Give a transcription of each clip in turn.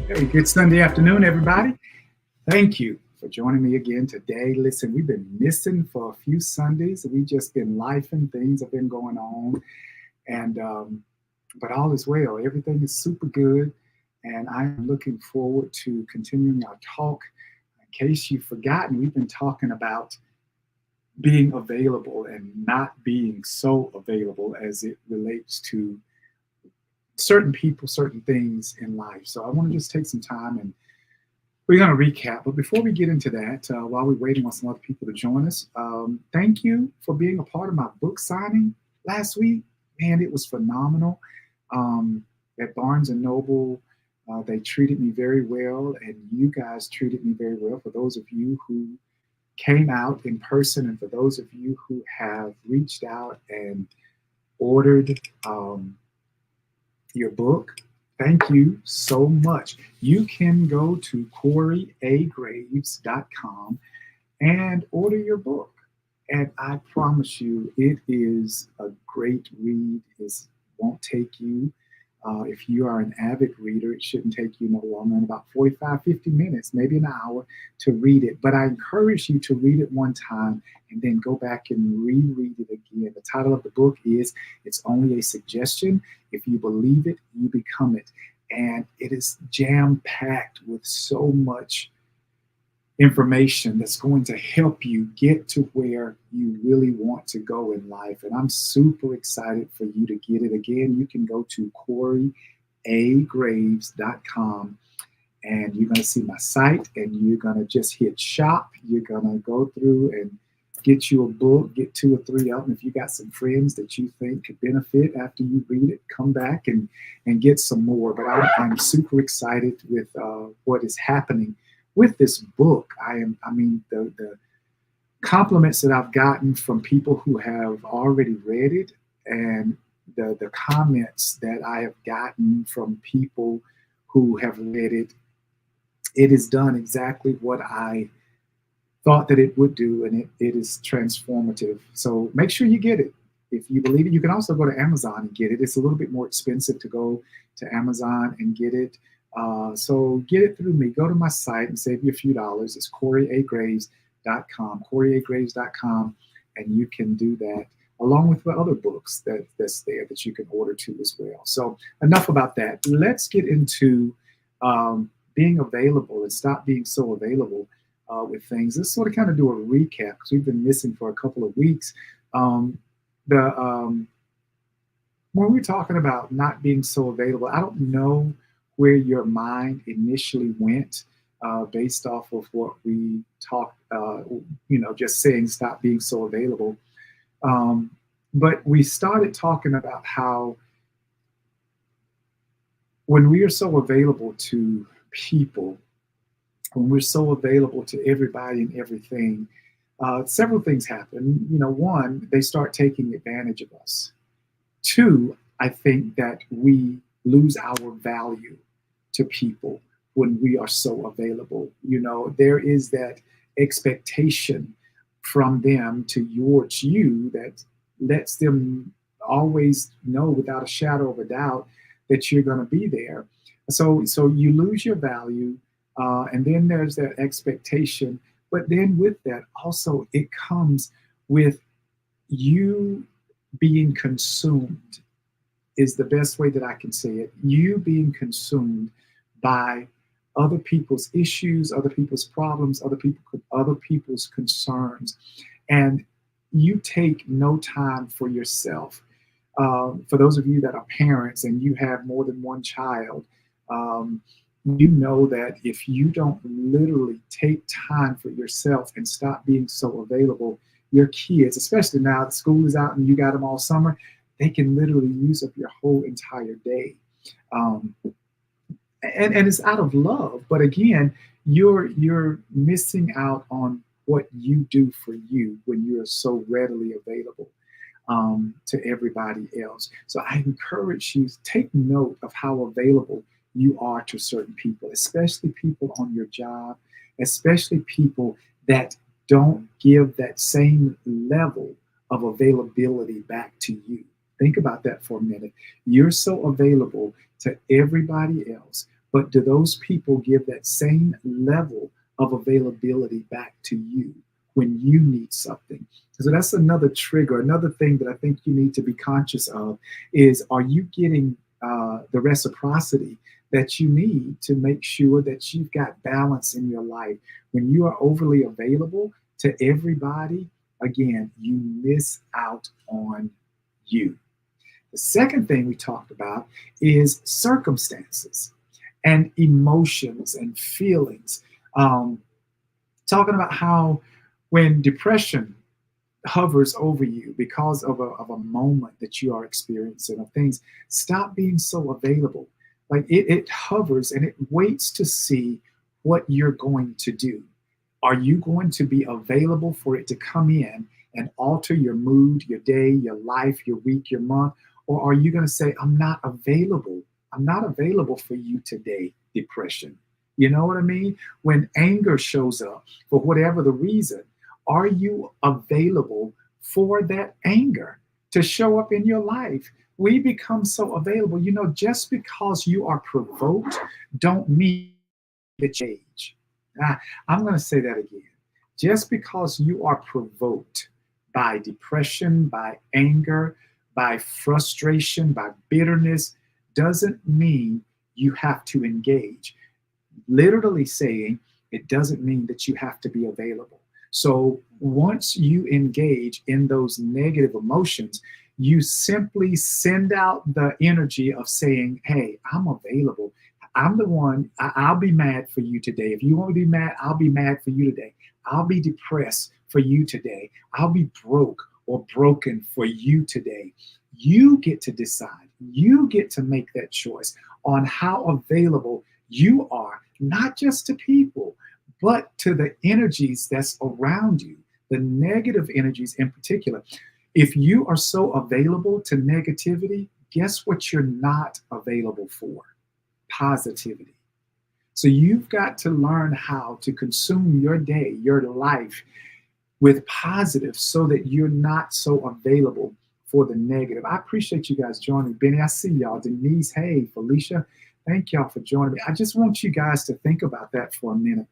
Hey, good Sunday afternoon, everybody. Thank you for joining me again today. Listen, we've been missing for a few Sundays. We've just been life and things have been going on, and but all is well. Everything is super good, and I am looking forward to continuing our talk. In case you've forgotten, we've been talking about being available and not being so available as it relates to certain people, certain things in life. So I want to just take some time and we're going to recap. But before we get into that, while we're waiting on some other people to join us, thank you for being a part of my book signing last week. Man, it was phenomenal. At Barnes and Noble, they treated me very well, and you guys treated me very well. For those of you who came out in person, and for those of you who have reached out and ordered your book, thank you so much. You can go to CoreyAGraves.com and order your book. And I promise you, it is a great read. It won't take you, if you are an avid reader, it shouldn't take you no longer than about 45, 50 minutes, maybe an hour to read it. But I encourage you to read it one time and then go back and reread it again. The title of the book is It's Only a Suggestion. If you believe it, you become it. And it is jam packed with so much information that's going to help you get to where you really want to go in life. And I'm super excited for you to get it. Again, you can go to CoreyAGraves.com and you're going to see my site and you're going to just hit shop. You're going to go through and get you a book, get two or three of them. If you got some friends that you think could benefit after you read it, come back and get some more. But I'm super excited with what is happening with this book. The compliments that I've gotten from people who have already read it, and the comments that I have gotten from people who have read it, it has done exactly what I thought that it would do, and it is transformative. So make sure you get it. If you believe it, you can also go to Amazon and get it. It's a little bit more expensive to go to Amazon and get it. So get it through me. Go to my site and save you a few dollars. It's CoreyAGraves.com, CoreyAGraves.com, and you can do that along with the other books that's there that you can order too as well. So enough about that. Let's get into being available and stop being so available with things. Let's sort of kind of do a recap because we've been missing for a couple of weeks. The When we're talking about not being so available, I don't know where your mind initially went based off of what we talked, just saying stop being so available. Um, but we started talking about how when we are so available to people, when we're so available to everybody and everything, several things happen. One, they start taking advantage of us. Two, I think that we lose our value to people when we are so available. There is that expectation from them towards you that lets them always know without a shadow of a doubt that you're going to be there. So you lose your value, and then there's that expectation. But then with that, also it comes with you being consumed is the best way that I can say it. You being consumed by other people's issues, other people's problems, other people's concerns, and you take no time for yourself. For those of you that are parents and you have more than one child, you know that if you don't literally take time for yourself and stop being so available, your kids, especially now that school is out and you got them all summer, they can literally use up your whole entire day. Um, and it's out of love, but again, you're missing out on what you do for you when you're so readily available to everybody else. So I encourage you to take note of how available you are to certain people, especially people on your job, especially people that don't give that same level of availability back to you. Think about that for a minute. You're so available to everybody else, but do those people give that same level of availability back to you when you need something? So that's another trigger. Another thing that I think you need to be conscious of is, are you getting the reciprocity that you need to make sure that you've got balance in your life? When you are overly available to everybody, again, you miss out on you. The second thing we talked about is circumstances and emotions and feelings. Um, Talking about how when depression hovers over you because of a moment that you are experiencing of things, stop being so available. Like it hovers and it waits to see what you're going to do. Are you going to be available for it to come in and alter your mood, your day, your life, your week, your month? Or are you going to say, I'm not available? I'm not available for you today, depression. You know what I mean? When anger shows up for whatever the reason, are you available for that anger to show up in your life? We become so available. You know, just because you are provoked, don't mean that you age. Ah, I'm going to say that again. Just because you are provoked by depression, by anger, by frustration, by bitterness, doesn't mean you have to engage. Literally saying, it doesn't mean that you have to be available. So once you engage in those negative emotions, you simply send out the energy of saying, hey, I'm available. I'm the one. I'll be mad for you today. If you want to be mad, I'll be mad for you today. I'll be depressed for you today. I'll be broke or broken for you today. You get to decide. You get to make that choice on how available you are, not just to people, but to the energies that's around you, the negative energies in particular. If you are so available to negativity, guess what you're not available for? Positivity. So you've got to learn how to consume your day, your life with positive so that you're not so available for the negative. I appreciate you guys joining. Benny, I see y'all. Denise, hey, Felicia, thank y'all for joining me. I just want you guys to think about that for a minute.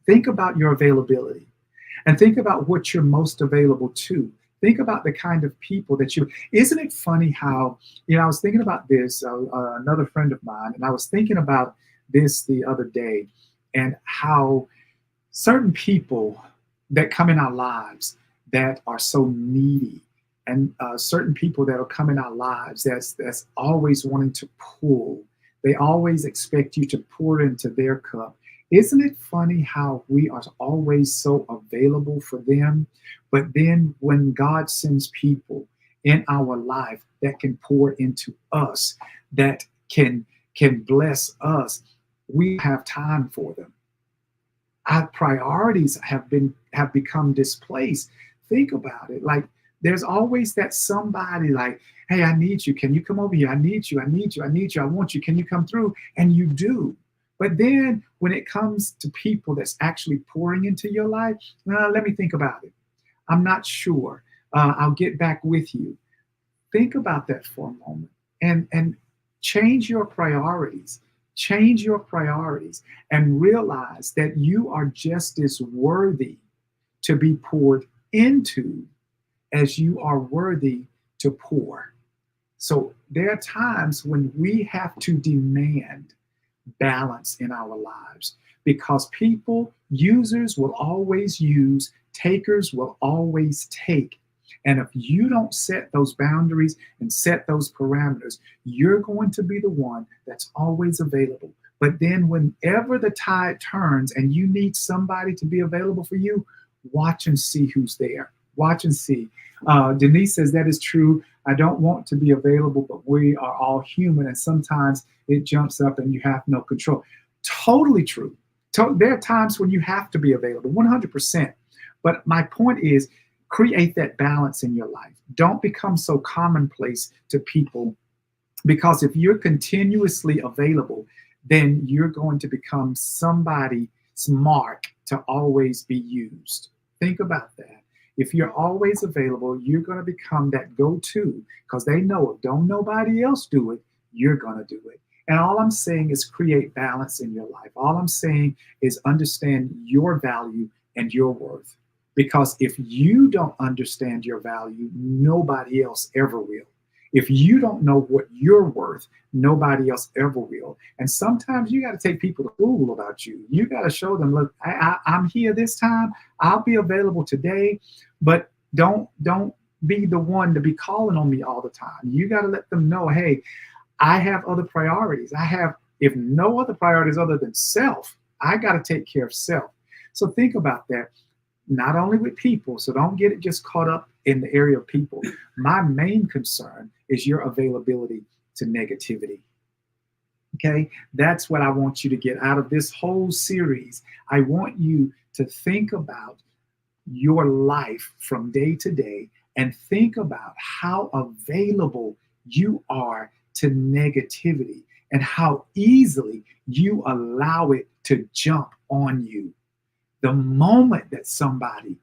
Think about your availability and think about what you're most available to. Think about the kind of people that you, isn't it funny how, I was thinking about this, another friend of mine, and I was thinking about this the other day and how certain people that come in our lives that are so needy and certain people that will come in our lives that's always wanting to pull. They always expect you to pour into their cup. Isn't it funny how we are always so available for them, but then when God sends people in our life that can pour into us, that can bless us, we have time for them. Our priorities have become displaced. Think about it. Like there's always that somebody like, hey, I need you. Can you come over here? I need you. I need you. I need you. I want you. Can you come through? And you do. But then when it comes to people that's actually pouring into your life, let me think about it. I'm not sure. I'll get back with you. Think about that for a moment and change your priorities. Change your priorities and realize that you are just as worthy to be poured into as you are worthy to pour. So there are times when we have to demand balance in our lives because users will always use, takers will always take. And if you don't set those boundaries and set those parameters, you're going to be the one that's always available. But then whenever the tide turns and you need somebody to be available for you, watch and see who's there. Watch and see. Denise says that is true. I don't want to be available, but we are all human. And sometimes it jumps up and you have no control. Totally true. There are times when you have to be available, 100%. But my point is, create that balance in your life. Don't become so commonplace to people, because if you're continuously available, then you're going to become somebody's mark to always be used. Think about that. If you're always available, you're going to become that go-to because they know if don't nobody else do it, you're going to do it. And all I'm saying is create balance in your life. All I'm saying is understand your value and your worth. Because if you don't understand your value, nobody else ever will. If you don't know what you're worth, nobody else ever will. And sometimes you got to take people to school about you. You got to show them, look, I'm here this time. I'll be available today, but don't be the one to be calling on me all the time. You got to let them know, hey, I have other priorities. I have, if no other priorities other than self, I got to take care of self. So think about that, not only with people. So don't get it just caught up in the area of people. My main concern is your availability to negativity. Okay, that's what I want you to get out of this whole series. I want you to think about your life from day to day and think about how available you are to negativity and how easily you allow it to jump on you. The moment that somebody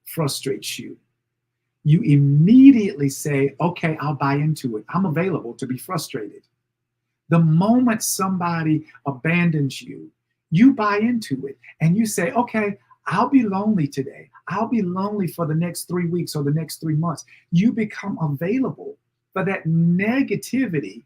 frustrates you, you immediately say, okay, I'll buy into it. I'm available to be frustrated. The moment somebody abandons you, you buy into it and you say, okay, I'll be lonely today. I'll be lonely for the next 3 weeks or the next 3 months. You become available for that negativity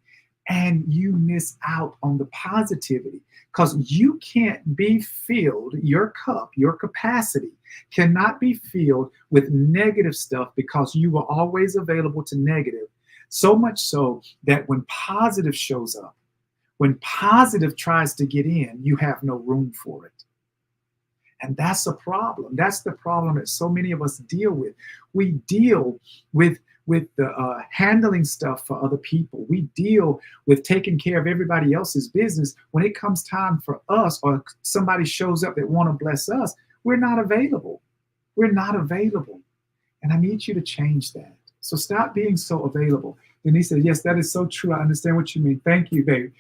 and you miss out on the positivity because you can't be filled, your cup, your capacity cannot be filled with negative stuff because you were always available to negative. So much so that when positive shows up, when positive tries to get in, you have no room for it. And that's a problem. That's the problem that so many of us deal with. We deal with the handling stuff for other people. We deal with taking care of everybody else's business. When it comes time for us or somebody shows up that want to bless us, we're not available. We're not available. And I need you to change that. So stop being so available. Denise said, yes, that is so true. I understand what you mean. Thank you, baby.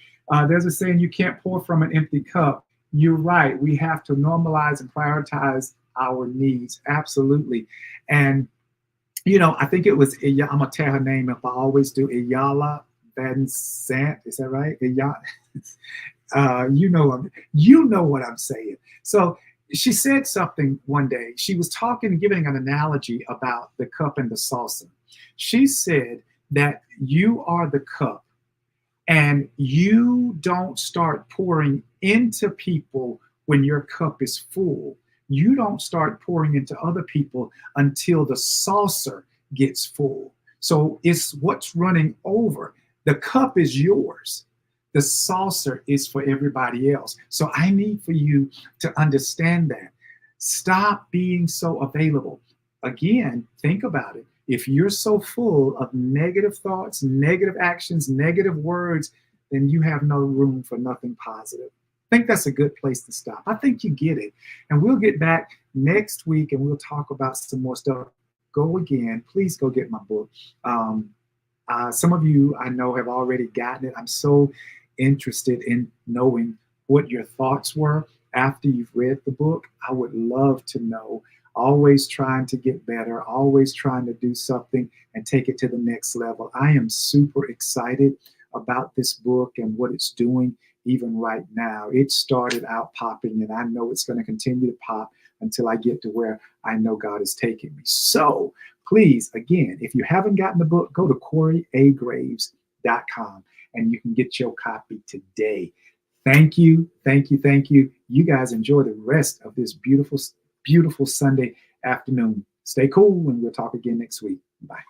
There's a saying, you can't pour from an empty cup. You're right. We have to normalize and prioritize our needs. Absolutely. And, you know, I think it was, I'm going to tell her name if I always do, Iyanla Vanzant. Is that right? You know what I'm saying. So she said something one day. She was talking, giving an analogy about the cup and the saucer. She said that you are the cup and you don't start pouring into people when your cup is full. You don't start pouring into other people until the saucer gets full. So it's what's running over. The cup is yours. The saucer is for everybody else. So I need for you to understand that. Stop being so available. Again, think about it. If you're so full of negative thoughts, negative actions, negative words, then you have no room for nothing positive. I think that's a good place to stop. I think you get it. And we'll get back next week and we'll talk about some more stuff. Go again. Please go get my book. Some of you I know have already gotten it. I'm so interested in knowing what your thoughts were after you've read the book. I would love to know. Always trying to get better, always trying to do something and take it to the next level. I am super excited about this book and what it's doing even right now. It started out popping and I know it's going to continue to pop until I get to where I know God is taking me. So please, again, if you haven't gotten the book, go to CoreyAGraves.com and you can get your copy today. Thank you, thank you, thank you. You guys enjoy the rest of this beautiful Sunday afternoon. Stay cool and we'll talk again next week. Bye.